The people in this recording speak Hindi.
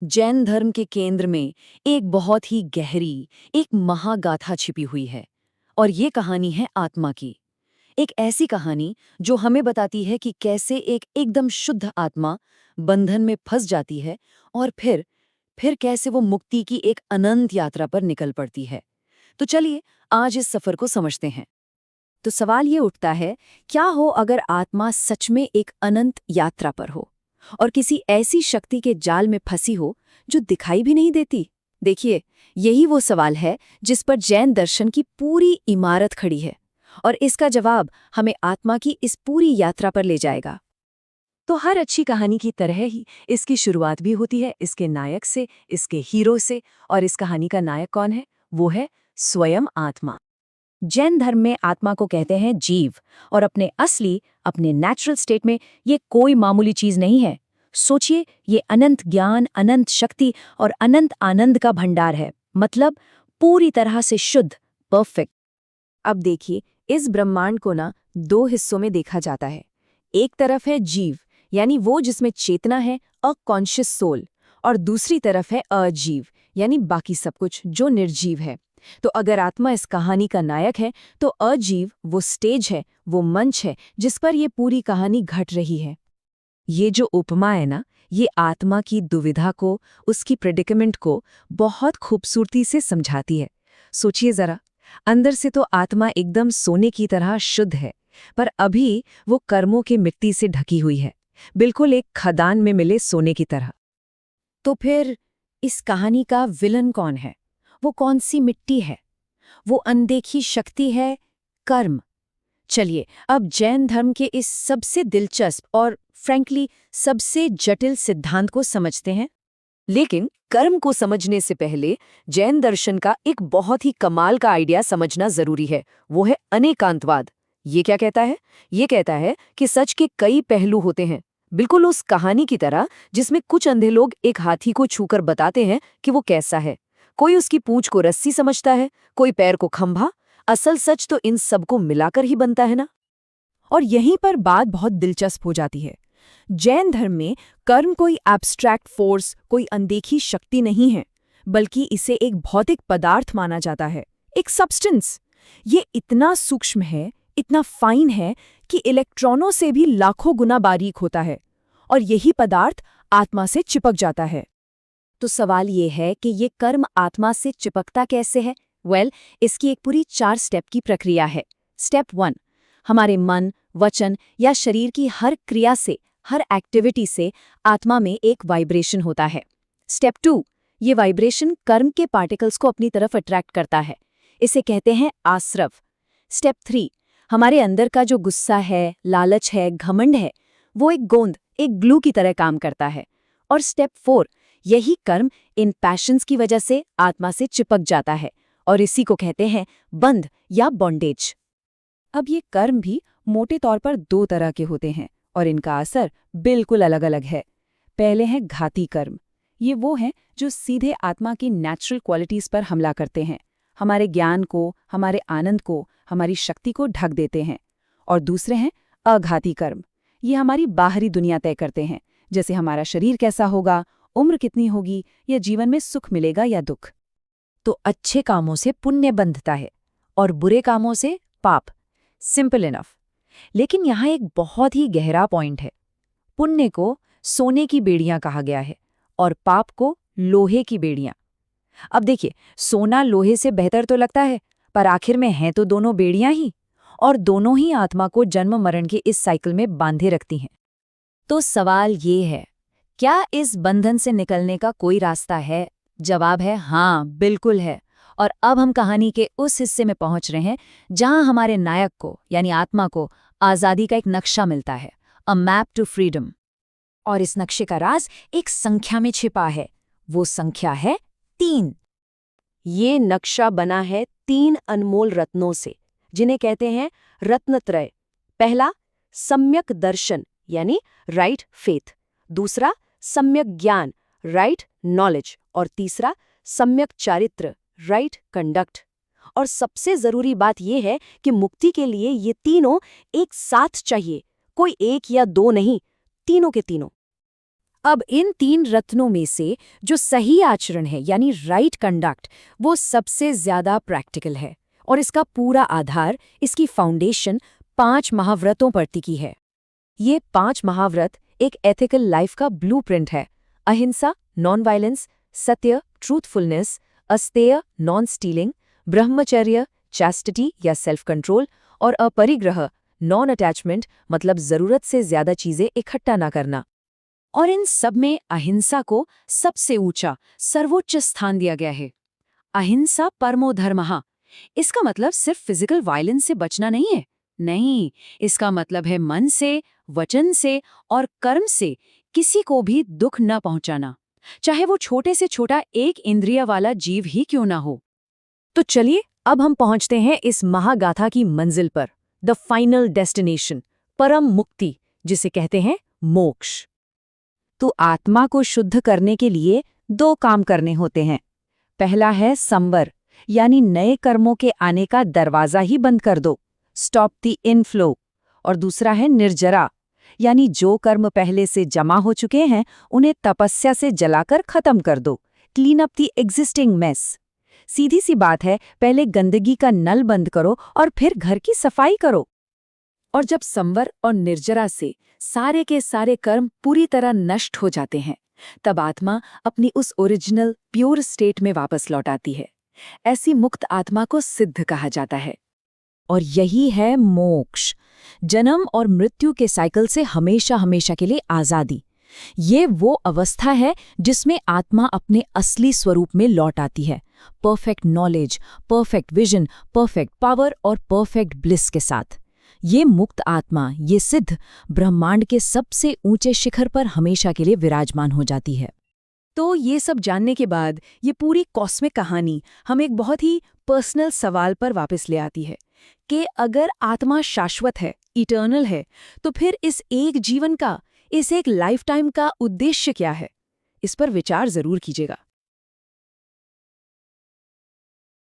जैन धर्म के केंद्र में एक बहुत ही गहरी, एक महागाथा छिपी हुई है। और ये कहानी है आत्मा की। एक ऐसी कहानी जो हमें बताती है कि कैसे एक एकदम शुद्ध आत्मा बंधन में फंस जाती है और फिर कैसे वो मुक्ति की एक अनंत यात्रा पर निकल पड़ती है। तो चलिए आज इस सफर को समझते हैं। तो सवाल ये उठता है, क्या हो अगर आत्मा सच में एक अनंत यात्रा पर हो और किसी ऐसी शक्ति के जाल में फंसी हो जो दिखाई भी नहीं देती। देखिए, यही वो सवाल है जिस पर जैन दर्शन की पूरी इमारत खड़ी है, और इसका जवाब हमें आत्मा की इस पूरी यात्रा पर ले जाएगा। तो हर अच्छी कहानी की तरह ही इसकी शुरुआत भी होती है इसके नायक से, इसके हीरो से। और इस कहानी का नायक कौन है? वो है स्वयं आत्मा। जैन धर्म में आत्मा को कहते हैं जीव, और अपने नेचुरल स्टेट में ये कोई मामूली चीज नहीं है। सोचिए, ये अनंत ज्ञान, अनंत शक्ति और अनंत आनंद का भंडार है। मतलब पूरी तरह से शुद्ध, परफेक्ट। अब देखिए, इस ब्रह्मांड को ना दो हिस्सों में देखा जाता है। एक तरफ है जीव, यानी वो जिसमें चेतना है, अ कॉन्शियस सोल। और दूसरी तरफ है अजीव, यानी बाकी सब कुछ जो निर्जीव है। तो अगर आत्मा इस कहानी का नायक है, तो अजीव वो स्टेज है, वो मंच है जिस पर ये पूरी कहानी घट रही है। ये जो उपमा है ना, ये आत्मा की दुविधा को, उसकी प्रेडिकमेंट को बहुत खूबसूरती से समझाती है। सोचिए जरा, अंदर से तो आत्मा एकदम सोने की तरह शुद्ध है, पर अभी वो कर्मों की मिट्टी से ढकी हुई है, बिल्कुल एक खदान में मिले सोने की तरह। तो फिर इस कहानी का विलन कौन है? वो कौन सी मिट्टी है? वो अनदेखी शक्ति है, कर्म। चलिए अब जैन धर्म के इस सबसे दिलचस्प और फ्रैंकली सबसे जटिल सिद्धांत को समझते हैं। लेकिन कर्म को समझने से पहले जैन दर्शन का एक बहुत ही कमाल का आइडिया समझना जरूरी है। वो है अनेकांतवाद। ये क्या कहता है? ये कहता है कि सच के कई पहलू होते हैं, बिल्कुल उस कहानी की तरह जिसमें कुछ अंधे लोग एक हाथी को छूकर बताते हैं कि वो कैसा है। कोई उसकी पूंछ को रस्सी समझता है, कोई पैर को खंभा। असल सच तो इन सबको मिलाकर ही बनता है ना। और यहीं पर बात बहुत दिलचस्प हो जाती है। जैन धर्म में कर्म कोई एब्स्ट्रैक्ट फोर्स, कोई अनदेखी शक्ति नहीं है, बल्कि इसे एक भौतिक पदार्थ माना जाता है, एक सब्सटेंस। ये इतना सूक्ष्म है, इतना फाइन है कि इलेक्ट्रॉनों से भी लाखों गुना बारीक होता है, और यही पदार्थ आत्मा से चिपक जाता है। तो सवाल ये है कि ये कर्म आत्मा से चिपकता कैसे है? इसकी एक पूरी 4 स्टेप की प्रक्रिया है। स्टेप 1, हमारे मन, वचन या शरीर की हर क्रिया से, हर एक्टिविटी से आत्मा में एक वाइब्रेशन होता है। स्टेप 2, ये वाइब्रेशन कर्म के पार्टिकल्स को अपनी तरफ अट्रैक्ट करता है। इसे कहते हैं आश्रव। स्टेप 3, हमारे अंदर का जो गुस्सा है, लालच है, घमंड है, वो एक गोंद, एक ग्लू की तरह काम करता है। और स्टेप 4, यही कर्म इन पैशंस की वजह से आत्मा से चिपक जाता है, और इसी को कहते हैं बंध या बॉन्डेज। अब ये कर्म भी मोटे तौर पर 2 तरह के होते हैं, और इनका असर बिल्कुल अलग-अलग है। पहले हैं घाती कर्म। ये वो हैं जो सीधे आत्मा की नेचुरल क्वालिटीज पर हमला करते हैं, हमारे ज्ञान को, हमारे आनंद को, हमारी शक्ति को ढक देते हैं। और दूसरे हैं अघाती कर्म। ये हमारी बाहरी दुनिया तय करते हैं, जैसे हमारा शरीर कैसा होगा, उम्र कितनी होगी, या जीवन में सुख मिलेगा या दुख। तो अच्छे कामों से पुण्य बंधता है और बुरे कामों से पाप। Simple enough. लेकिन यहाँ एक बहुत ही गहरा पॉइंट है। पुण्य को सोने की बेड़ियां कहा गया है और पाप को लोहे की बेड़ियां। अब देखिए, सोना लोहे से बेहतर तो लगता है, पर आखिर में हैं तो दोनों बेड़ियां ही, और दोनों ही आत्मा को जन्म मरण के इस साइकिल में बांधे रखती हैं। तो सवाल ये है, क्या इस बंधन से निकलने का कोई रास्ता है? जवाब है हाँ, बिल्कुल है। और अब हम कहानी के उस हिस्से में पहुंच रहे हैं जहां हमारे नायक को, यानी आत्मा को, आज़ादी का एक नक्शा मिलता है, अ मैप टू फ्रीडम। और इस नक्शे का राज एक संख्या में छिपा है। वो संख्या है 3। ये नक्शा बना है 3 अनमोल रत्नों से, जिन्हें कहते हैं रत्नत्रय। पहला, सम्यक दर्शन, यानी राइट फेथ। दूसरा, सम्यक ज्ञान, राइट नॉलेज। और तीसरा, सम्यक चारित्र, राइट कंडक्ट। और सबसे जरूरी बात यह है कि मुक्ति के लिए ये तीनों एक साथ चाहिए, कोई एक या दो नहीं, तीनों के तीनों। अब इन 3 रत्नों में से जो सही आचरण है यानी राइट कंडक्ट, वो सबसे ज्यादा प्रैक्टिकल है और इसका पूरा आधार, इसकी फाउंडेशन 5 महाव्रतों पर टिकी है। ये 5 महाव्रत एक एथिकल लाइफ का ब्लूप्रिंट है। अहिंसा, नॉन वायलेंस, सत्य, ट्रूथफुलनेस, अस्तेय, नॉन स्टीलिंग, ब्रह्मचर्य, चैस्टिटी या सेल्फ कंट्रोल, और अपरिग्रह, नॉन अटैचमेंट, मतलब जरूरत से ज्यादा चीजें इकट्ठा ना करना। और इन सब में अहिंसा को सबसे ऊंचा, सर्वोच्च स्थान दिया गया है। अहिंसा परमो धर्मः। इसका मतलब सिर्फ फिजिकल वायलेंस से बचना नहीं है। नहीं, इसका मतलब है मन से, वचन से और कर्म से किसी को भी दुख न पहुंचाना, चाहे वो छोटे से छोटा एक इंद्रिय वाला जीव ही क्यों ना हो। तो चलिए अब हम पहुंचते हैं इस महागाथा की मंजिल पर, द फाइनल डेस्टिनेशन, परम मुक्ति, जिसे कहते हैं मोक्ष। तो आत्मा को शुद्ध करने के लिए 2 काम करने होते हैं। पहला है संवर, यानी नए कर्मों के आने का दरवाजा ही बंद कर दो, स्टॉप द इनफ्लो। और दूसरा है निर्जरा, यानी जो कर्म पहले से जमा हो चुके हैं उन्हें तपस्या से जलाकर खत्म कर दो, clean up the existing mess. सीधी सी बात है, पहले गंदगी का नल बंद करो और फिर घर की सफाई करो। और जब संवर और निर्जरा से सारे के सारे कर्म पूरी तरह नष्ट हो जाते हैं, तब आत्मा अपनी उस ओरिजिनल प्योर स्टेट में वापस लौट आती है। ऐसी मुक्त आत्मा को सिद्ध कहा जाता है। और यही है मोक्ष, जन्म और मृत्यु के साइकिल से हमेशा हमेशा के लिए आज़ादी। ये वो अवस्था है जिसमें आत्मा अपने असली स्वरूप में लौट आती है, perfect knowledge, perfect vision, perfect power और परफेक्ट ब्लिस के साथ। ये मुक्त आत्मा, ये सिद्ध, ब्रह्मांड के सबसे ऊंचे शिखर पर हमेशा के लिए विराजमान हो जाती है। तो ये सब जानने के बाद ये पूरी कॉस्मिक कहानी हमें एक बहुत ही पर्सनल सवाल पर वापस ले आती है कि अगर आत्मा शाश्वत है, इटर्नल है, तो फिर इस एक जीवन का, इस एक लाइफ टाइम का उद्देश्य क्या है? इस पर विचार जरूर कीजिएगा।